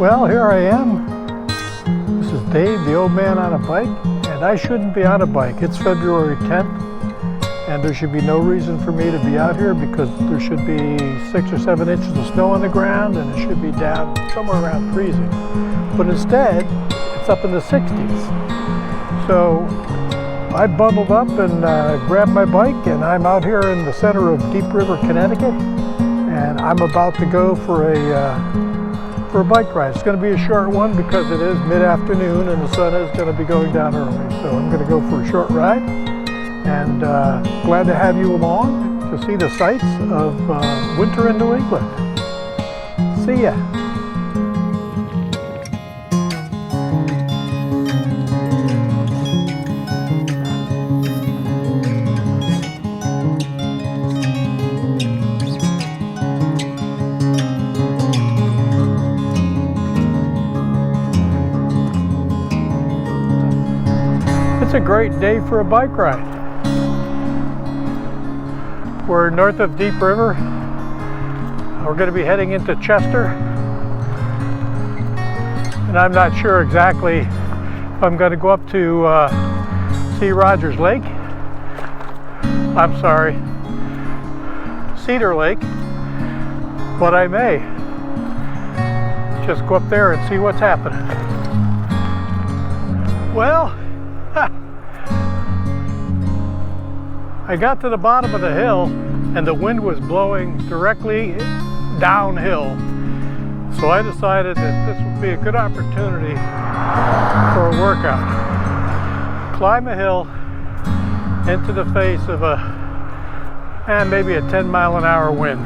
Well, here I am. This is Dave, the old man on a bike, and I shouldn't be on a bike. It's February 10th, and there should be no reason for me to be out here because there should be 6 or 7 inches of snow on the ground, and it should be down somewhere around freezing. But instead, it's up in the 60s. So I bundled up and grabbed my bike, and I'm out here in the center of Deep River, Connecticut, and I'm about to go for a bike ride. It's going to be a short one because it is mid-afternoon and the sun is going to be going down early. So I'm going to go for a short ride, and glad to have you along to see the sights of winter in New England. See ya. It's a great day for a bike ride. We're north of Deep River. We're going to be heading into Chester. And I'm not sure exactly if I'm going to go up to see Rogers Lake. I'm sorry, Cedar Lake. But I may just go up there and see what's happening. Well, I got to the bottom of the hill and the wind was blowing directly downhill. So I decided that this would be a good opportunity for a workout. Climb a hill into the face of maybe a 10-mile-an-hour wind.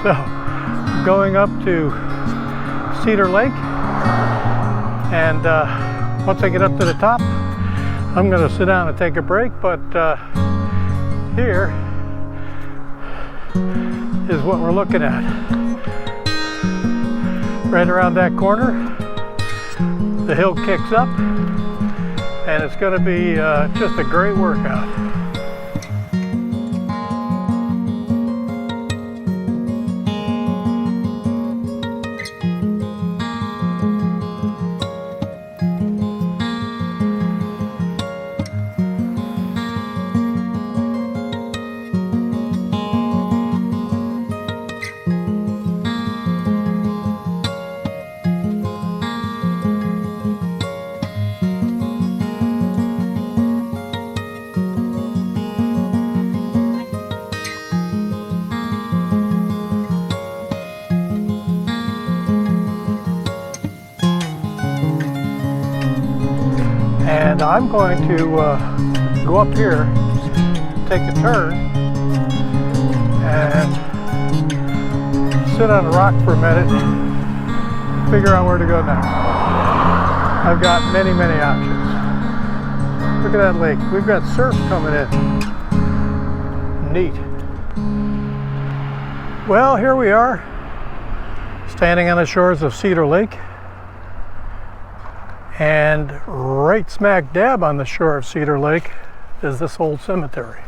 So going up to Cedar Lake, and once I get up to the top, I'm going to sit down and take a break, but here is what we're looking at. Right around that corner, the hill kicks up, and it's going to be just a great workout. And I'm going to go up here, take a turn, and sit on a rock for a minute, figure out where to go next. I've got many, many options. Look at that lake. We've got surf coming in. Neat. Well, here we are, standing on the shores of Cedar Lake. And right smack dab on the shore of Cedar Lake is this old cemetery.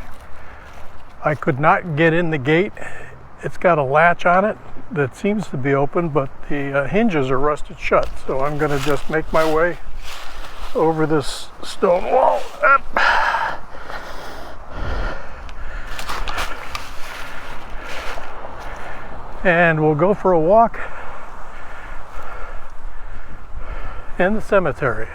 I could not get in the gate. It's got a latch on it that seems to be open, but the hinges are rusted shut. So I'm going to just make my way over this stone wall. And we'll go for a walk in the cemetery.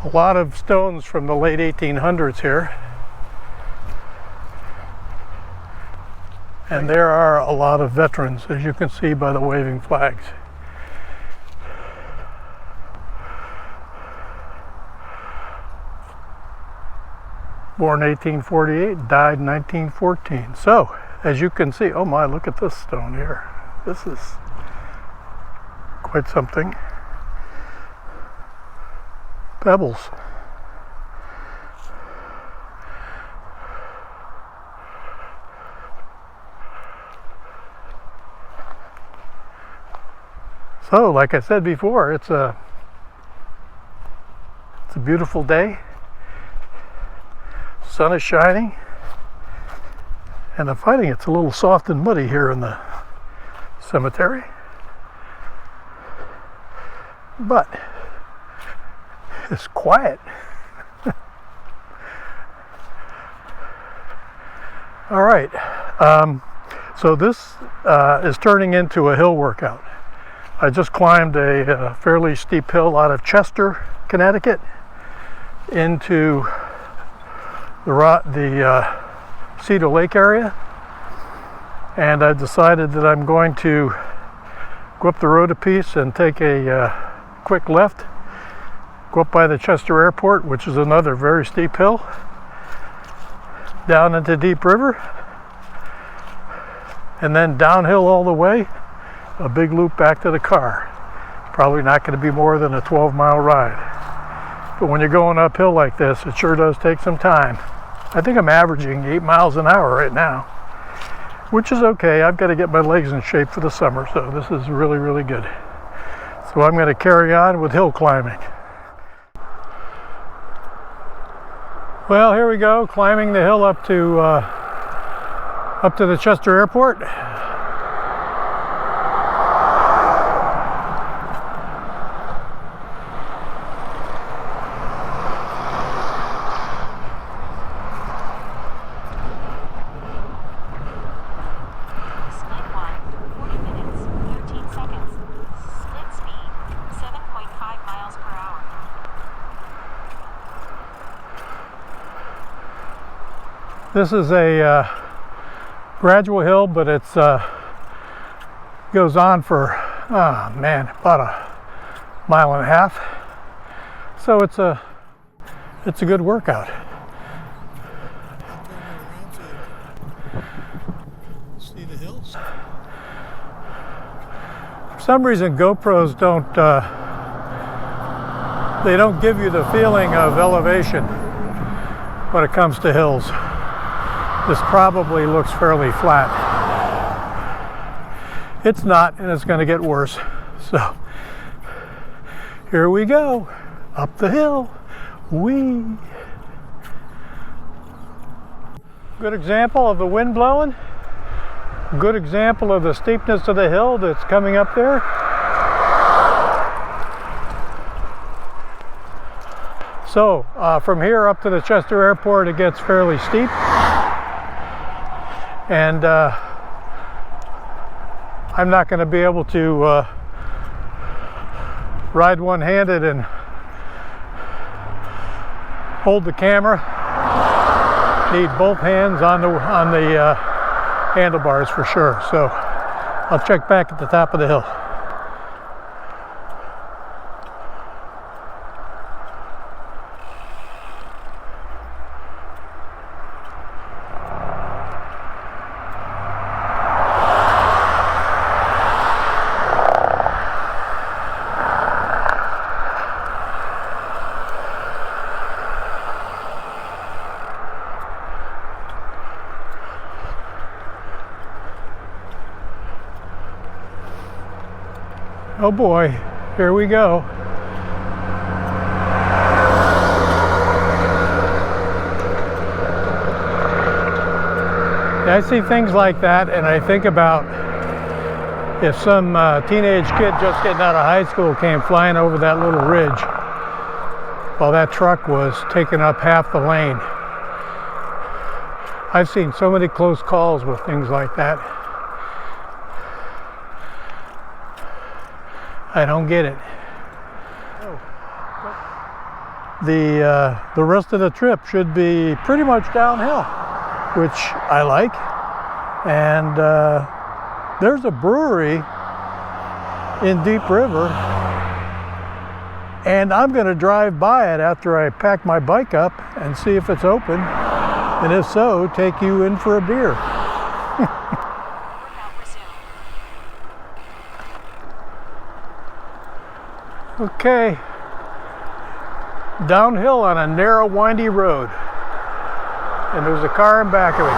A lot of stones from the late 1800s here. And there are a lot of veterans, as you can see by the waving flags. Born 1848, died 1914. So, as you can see, oh my, look at this stone here. This is quite something. Pebbles. So, like I said before, it's a beautiful day. Sun is shining. And I'm finding it's a little soft and muddy here in the cemetery. But it's quiet. All right. So this is turning into a hill workout. I just climbed a fairly steep hill out of Chester, Connecticut, into the Cedar Lake area, and I've decided that I'm going to go up the road a piece and take a quick left, go up by the Chester Airport, which is another very steep hill, down into Deep River, and then downhill all the way, a big loop back to the car. Probably not going to be more than a 12-mile ride. But when you're going uphill like this, it sure does take some time. I think I'm averaging 8 miles an hour right now, which is okay. I've got to get my legs in shape for the summer, so this is really, really good. So I'm going to carry on with hill climbing. Well, here we go, climbing the hill up to the Chester Airport. This is a gradual hill, but it's goes on for about a mile and a half. So it's a good workout. See the hills. For some reason, GoPros don't give you the feeling of elevation when it comes to hills. This probably looks fairly flat. It's not, and it's going to get worse. So here we go, up the hill. Whee! Good example of the wind blowing. Good example of the steepness of the hill that's coming up there. So from here up to the Chester Airport, it gets fairly steep. And I'm not going to be able to ride one-handed and hold the camera. Need both hands on the handlebars for sure. So I'll check back at the top of the hill. Oh boy, here we go. I see things like that and I think about if some teenage kid just getting out of high school came flying over that little ridge while that truck was taking up half the lane. I've seen so many close calls with things like that. I don't get it. The rest of the trip should be pretty much downhill, which I like. And there's a brewery in Deep River, and I'm going to drive by it after I pack my bike up and see if it's open, and if so, take you in for a beer. Okay, downhill on a narrow, windy road, and there's a car in back of me.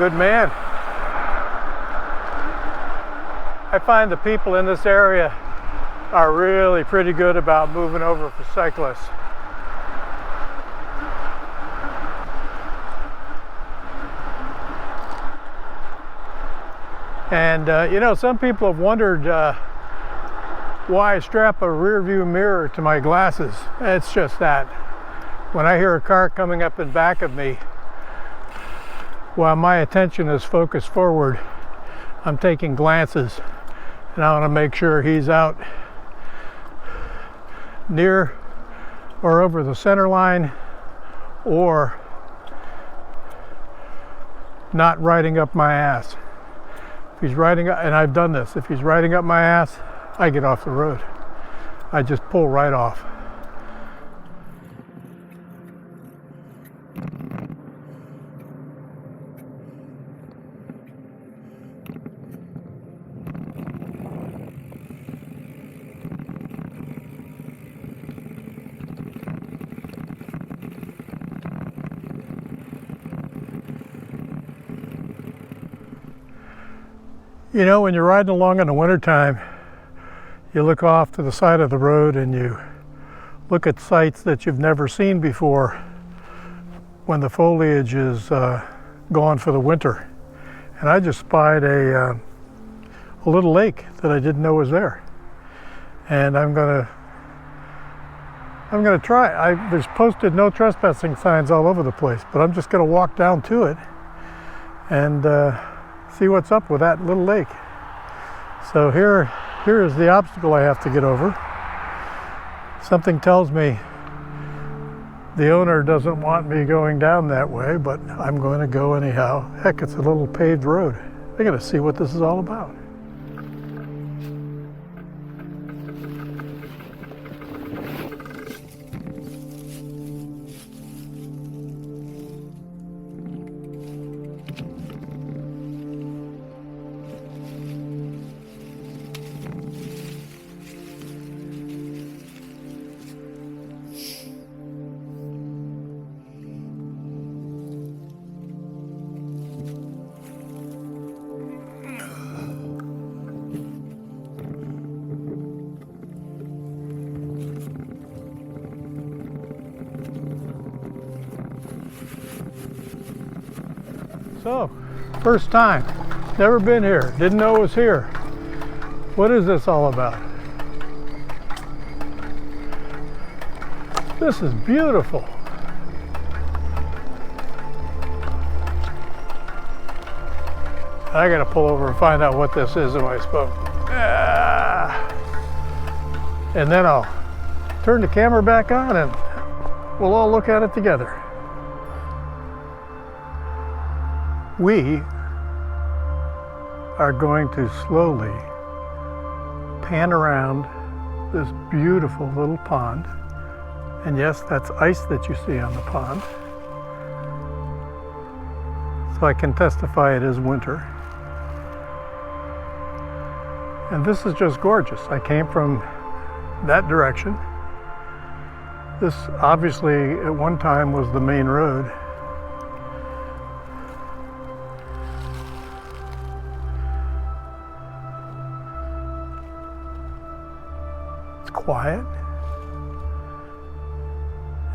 good man. I find the people in this area are really pretty good about moving over for cyclists. And you know, some people have wondered why I strap a rear view mirror to my glasses. It's just that when I hear a car coming up in back of me, while my attention is focused forward, I'm taking glances, and I want to make sure he's out near or over the center line, or not riding up my ass. If he's riding up, and I've done this, if he's riding up my ass, I get off the road. I just pull right off. You know, when you're riding along in the wintertime, you look off to the side of the road and you look at sights that you've never seen before when the foliage is gone for the winter. And I just spied a little lake that I didn't know was there. And I'm gonna try. There's posted no trespassing signs all over the place, but I'm just gonna walk down to it and see what's up with that little lake. So here is the obstacle I have to get over. Something tells me the owner doesn't want me going down that way, but I'm going to go anyhow. Heck, it's a little paved road. I gotta see what this is all about. So, first time, never been here, didn't know it was here. What is this all about? This is beautiful. I gotta pull over and find out what this is, am I supposed? And then I'll turn the camera back on and we'll all look at it together. We are going to slowly pan around this beautiful little pond. And yes, that's ice that you see on the pond. So I can testify it is winter. And this is just gorgeous. I came from that direction. This obviously at one time was the main road. Quiet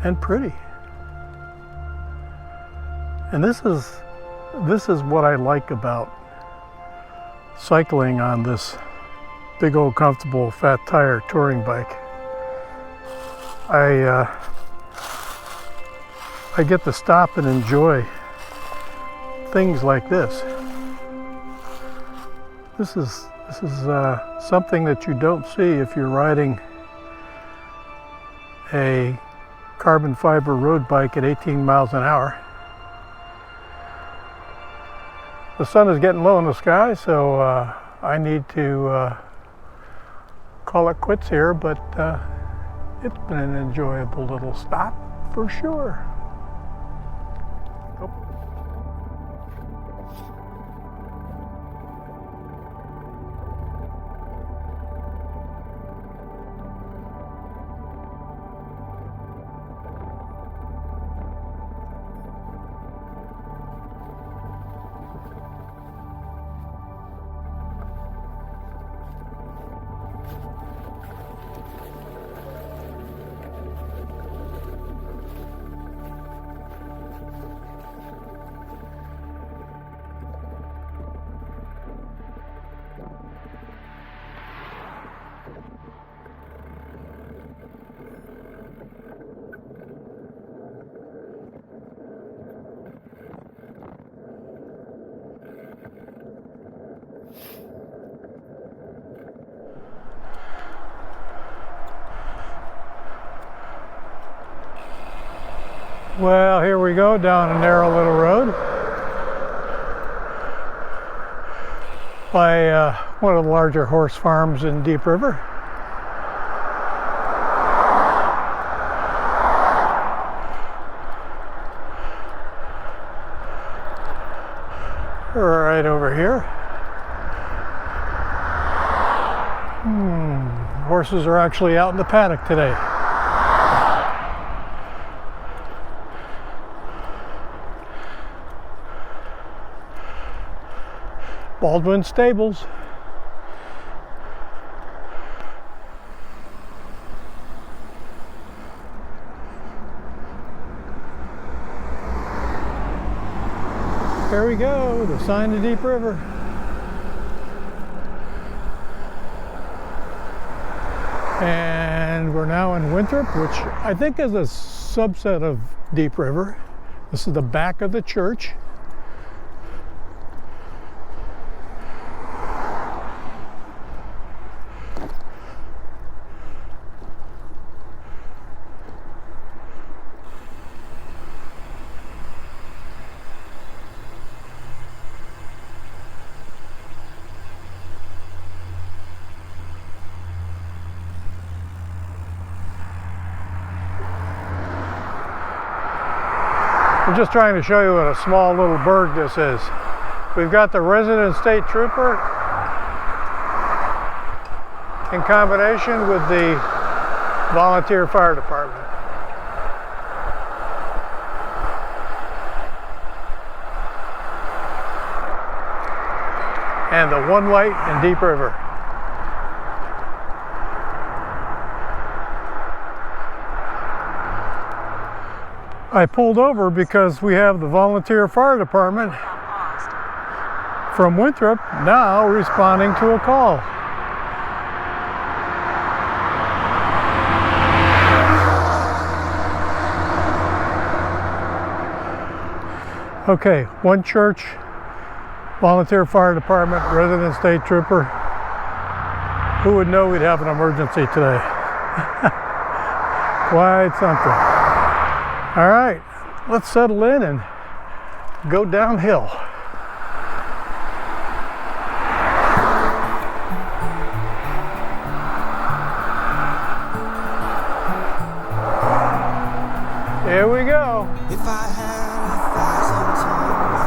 and pretty. And this is what I like about cycling on this big old comfortable fat tire touring bike. I get to stop and enjoy things like this. This is something that you don't see if you're riding a carbon fiber road bike at 18 miles an hour. The sun is getting low in the sky, so I need to call it quits here, but it's been an enjoyable little stop for sure. Well, here we go down a narrow little road by one of the larger horse farms in Deep River. Right over here. Horses are actually out in the paddock today. Baldwin Stables. There we go, the sign to Deep River. And we're now in Winthrop, which I think is a subset of Deep River. This is the back of the church. I'm just trying to show you what a small little burg this is. We've got the resident state trooper in combination with the volunteer fire department. And the one light in Deep River. I pulled over because we have the volunteer fire department from Winthrop now responding to a call. Okay, one church, volunteer fire department, resident state trooper. Who would know we'd have an emergency today? Quite something. All right, let's settle in and go downhill. Here we go. If I had 1,000 tongues,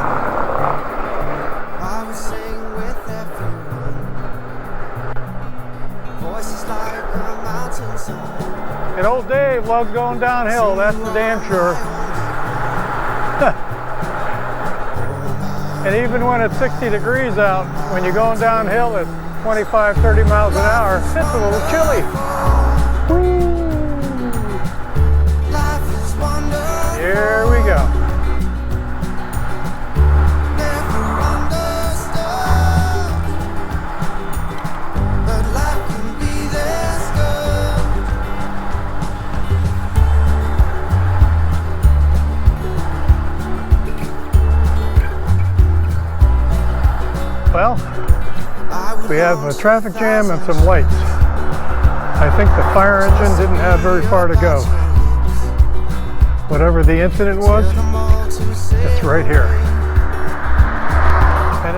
I would sing with everyone. Voices like a mountain song. And old Dave loves going downhill, that's for damn sure. And even when it's 60 degrees out, when you're going downhill at 25, 30 miles an hour, it's a little chilly. Woo. Here we go. Well, we have a traffic jam and some lights. I think the fire engine didn't have very far to go. Whatever the incident was, it's right here. And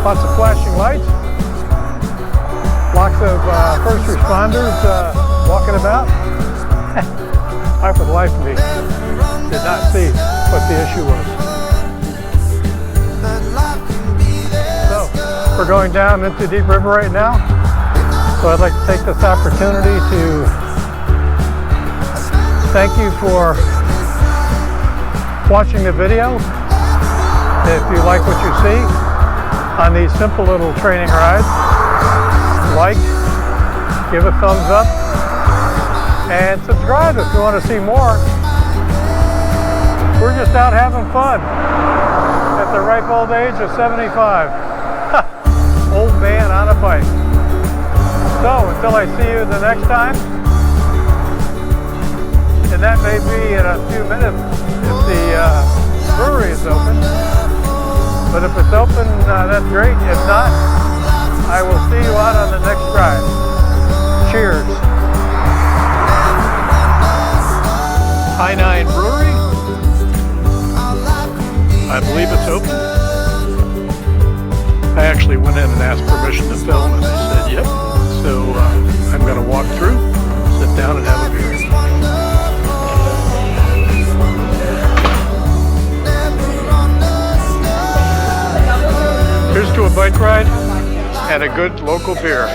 lots of flashing lights. Lots of first responders walking about. I, for the life of me, did not see what the issue was. So, we're going down into Deep River right now. So I'd like to take this opportunity to thank you for watching the video. If you like what you see on these simple little training rides, like, give a thumbs up, and subscribe if you want to see more. We're just out having fun at the ripe old age of 75. Old man on a bike. So until I see you the next time, and that may be in a few minutes if the brewery is open, But if it's open, that's great. If not, I will see you out on the next drive. Cheers. I-9 Brewery. I believe it's open. I actually went in and asked permission to film, and they said yep. So I'm going to walk through, sit down, and have a beer. Here's to a bike ride and a good local beer.